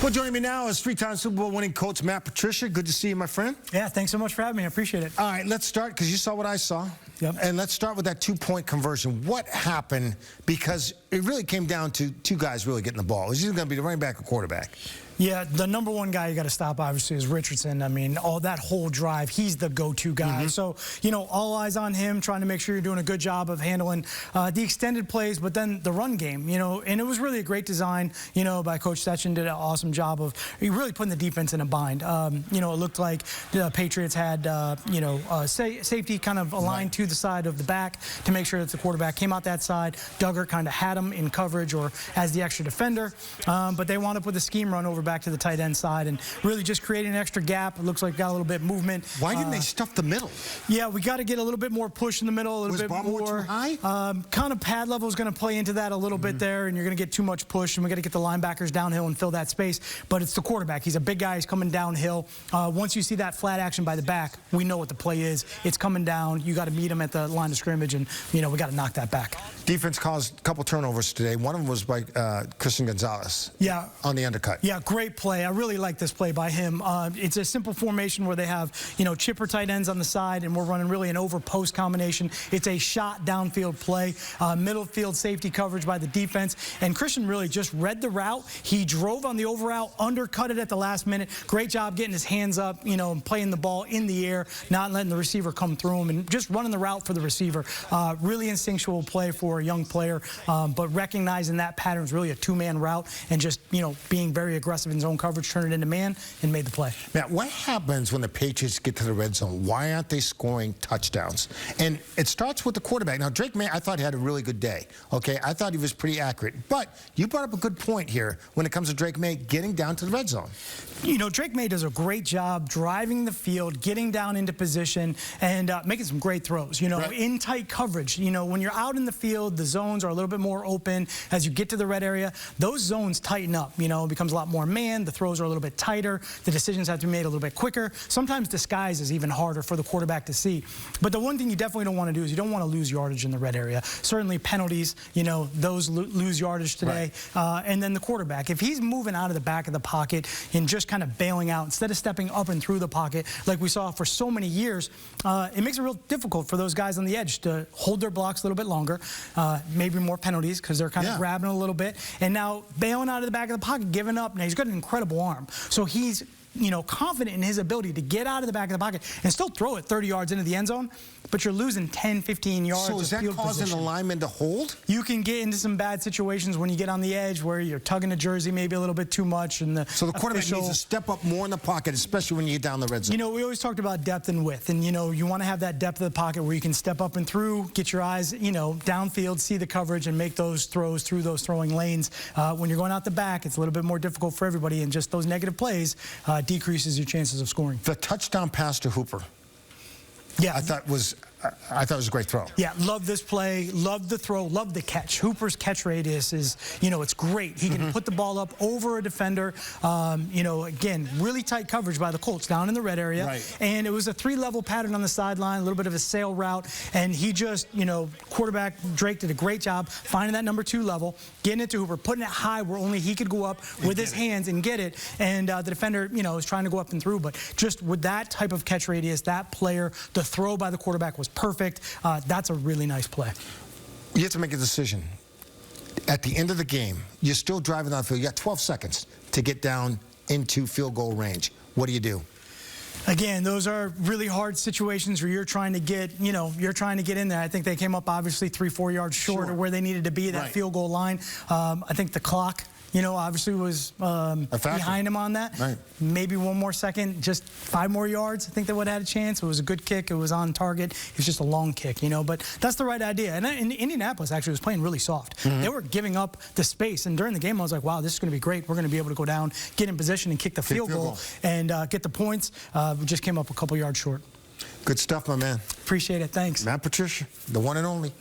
Well, joining me now is three-time Super Bowl winning coach Matt Patricia. Good to see you, my friend. Yeah, thanks so much for having me. I appreciate it. All right, let's start, because you saw what I saw. Yep. And let's start with that two-point conversion. What happened? Because it really came down to two guys really getting the ball. It was either going to be the running back or quarterback. Yeah, the number one guy you got to stop, obviously, is Richardson. I mean, that whole drive, he's the go-to guy. So, you know, all eyes on him, trying to make sure you're doing a good job of handling the extended plays, but then the run game, you know, and it was really a great design, you know, by Coach Stetchen. Did an awesome job of really putting the defense in a bind. You know, it looked like the Patriots had, you know, safety kind of aligned to the side of the back to make sure that the quarterback came out that side. Duggar kind of had him in coverage or as the extra defender, but they wound up with a scheme run over back to the tight end side and really just creating an extra gap. It looks like got a little bit of movement. Why didn't they stuff the middle? Yeah, we got to get a little bit more push in the middle, a little bit more. Too high? Kind of pad level is going to play into that a little bit there, and you're going to get too much push, and we got to get the linebackers downhill and fill that space. But it's the quarterback. He's a big guy. He's coming downhill. Once you see that flat action by the back, we know what the play is. It's coming down. You got to meet him at the line of scrimmage, and you know we got to knock that back. Defense caused a couple turnovers today. One of them was by Christian Gonzalez. Yeah. On the undercut. Yeah, great play. I really like this play by him. It's a simple formation where they have, you know, chipper tight ends on the side, and we're running really an over-post combination. It's a shot downfield play, middle field safety coverage by the defense, and Christian really just read the route. He drove on the over route, undercut it at the last minute. Great job getting his hands up, you know, and playing the ball in the air, not letting the receiver come through him, and just running the route for the receiver. Really instinctual play for a young player, but recognizing that pattern is really a two-man route, and just, you know, being very aggressive in zone coverage, turn it into man, and made the play. Matt, what happens when the Patriots get to the red zone? Why aren't they scoring touchdowns? And it starts with the quarterback. Now, Drake May, I thought he had a really good day. Okay, I thought he was pretty accurate. But you brought up a good point here when it comes to Drake May getting down to the red zone. You know, Drake May does a great job driving the field, getting down into position, and making some great throws. You know, in tight coverage. You know, when you're out in the field, the zones are a little bit more open. As you get to the red area, those zones tighten up. You know, it becomes a lot more man. The throws are a little bit tighter. The decisions have to be made a little bit quicker. Sometimes disguise is even harder for the quarterback to see. But the one thing you definitely don't want to do is you don't want to lose yardage in the red area. Certainly penalties, you know, those lose yardage today. And then the quarterback, if he's moving out of the back of the pocket and just kind of bailing out instead of stepping up and through the pocket like we saw for so many years, it makes it real difficult for those guys on the edge to hold their blocks a little bit longer, maybe more penalties because they're kind of grabbing a little bit, and now bailing out of the back of the pocket, giving up. Now he's got an incredible arm, so he's, you know, confident in his ability to get out of the back of the pocket and still throw it 30 yards into the end zone, but you're losing 10, 15 yards of field position. So is that causing the lineman to hold? You can get into some bad situations when you get on the edge where you're tugging the jersey maybe a little bit too much. And so the quarterback needs to step up more in the pocket, especially when you get down the red zone. You know, we always talked about depth and width, and, you know, you want to have that depth of the pocket where you can step up and through, get your eyes, you know, downfield, see the coverage, and make those throws through those throwing lanes. When you're going out the back, it's a little bit more difficult for everybody, and just those negative plays decreases your chances of scoring. The touchdown pass to Hooper, yeah, I thought it was a great throw. Yeah, love this play, love the throw, love the catch. Hooper's catch radius is, you know, it's great. He can put the ball up over a defender. You know, again, really tight coverage by the Colts down in the red area. And it was a three-level pattern on the sideline, a little bit of a sail route, and he just, you know, quarterback Drake did a great job finding that number 2 level, getting it to Hooper, putting it high where only he could go up with his hands and get it. And the defender, you know, was trying to go up and through, but just with that type of catch radius, that player, the throw by the quarterback was perfect. That's a really nice play. You have to make a decision. At the end of the game, you're still driving down the field. You got 12 seconds to get down into field goal range. What do you do? Again, those are really hard situations where you're trying to get, you know, you're trying to get in there. I think they came up obviously 3-4 yards short of where they needed to be, that field goal line. I think the clock, you know, obviously was behind him on that. Maybe one more second, just 5 more yards. I think they would have had a chance. It was a good kick. It was on target. It was just a long kick, you know. But that's the right idea. And Indianapolis actually was playing really soft. They were giving up the space. And during the game, I was like, wow, this is going to be great. We're going to be able to go down, get in position, and kick the field goal and get the points. We just came up a couple yards short. Good stuff, my man. Appreciate it. Thanks. Matt Patricia, the one and only.